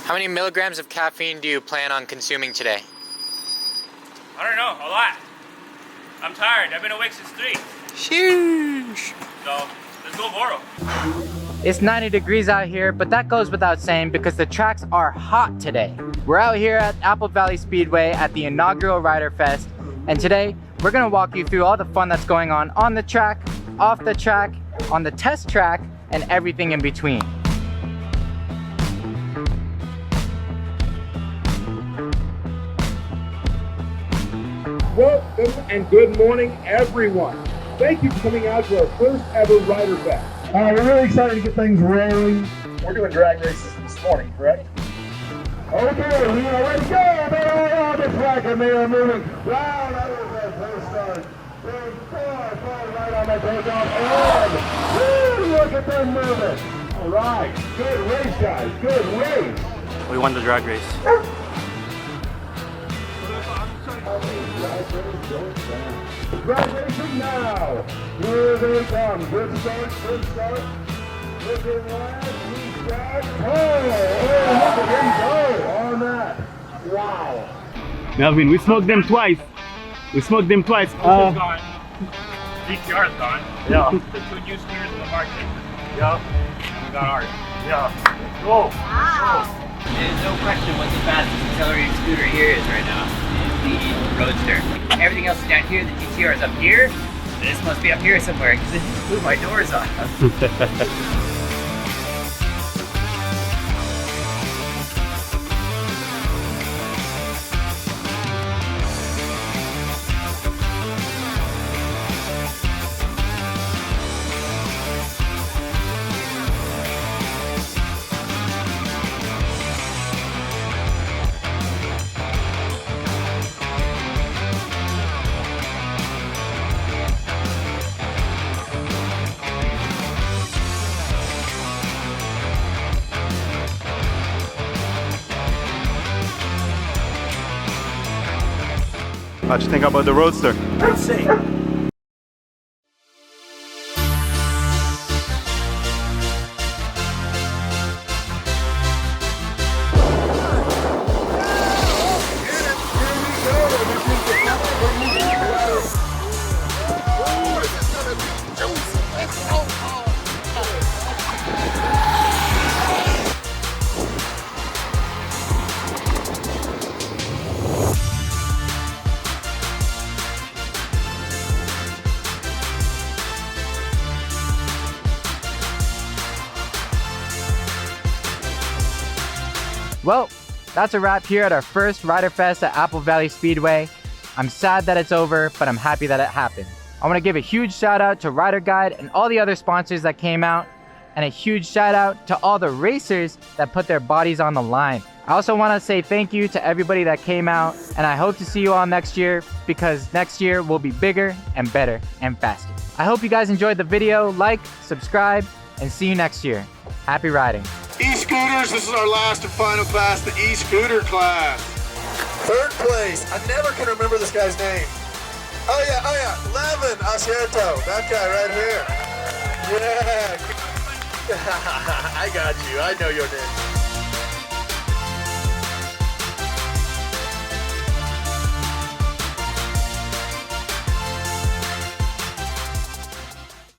How many milligrams of caffeine do you plan on consuming today? I don't know, a lot. I'm tired. I've been awake since 3. Sheesh. So, let's go Voro. It's 90 degrees out here, but that goes without saying because the tracks are hot today. We're out here at Apple Valley Speedway at the inaugural RiderFest, and today we're gonna walk you through all the fun that's going on the track, off the track, on the test track, and everything in between. Welcome and good morning, everyone. Thank you for coming out to our first ever RiderFest. We're really excited to get things rolling. We're doing drag races this morning, correct? Okay, we are ready to go. They are on the track and they are moving. Wow, that was our first start. Big four, right on that takeoff. And woo, look at them moving. All right, good race, guys. Good race. We won the drag race. Drag racing now. Here they come. Good start, good start. Looking last, we got look at him go on that. Wow. Melvin, we smoked them twice. GTR's gone. GTR's gone. Yeah. The 2 new steers in the market. Yeah. And we got ours. Yeah. Go. Wow. There's no question what the fastest accelerated scooter here is right now. Is the Roadster. Everything else is down here. The GTR is up here. This must be up here somewhere because it just blew my doors off. How'd you think about the Roadster? Insane. Well, that's a wrap here at our first RiderFest at Apple Valley Speedway. I'm sad that it's over, but I'm happy that it happened. I want to give a huge shout out to Rider Guide and all the other sponsors that came out, and a huge shout out to all the racers that put their bodies on the line. I also want to say thank you to everybody that came out, and I hope to see you all next year because next year will be bigger and better and faster. I hope you guys enjoyed the video. Like, subscribe, and see you next year. Happy riding. E-scooters, this is our last and final class, the e-scooter class. Third place, I never can remember this guy's name. Oh yeah, Levin Asiento, that guy right here. Yeah, I got you, I know your name.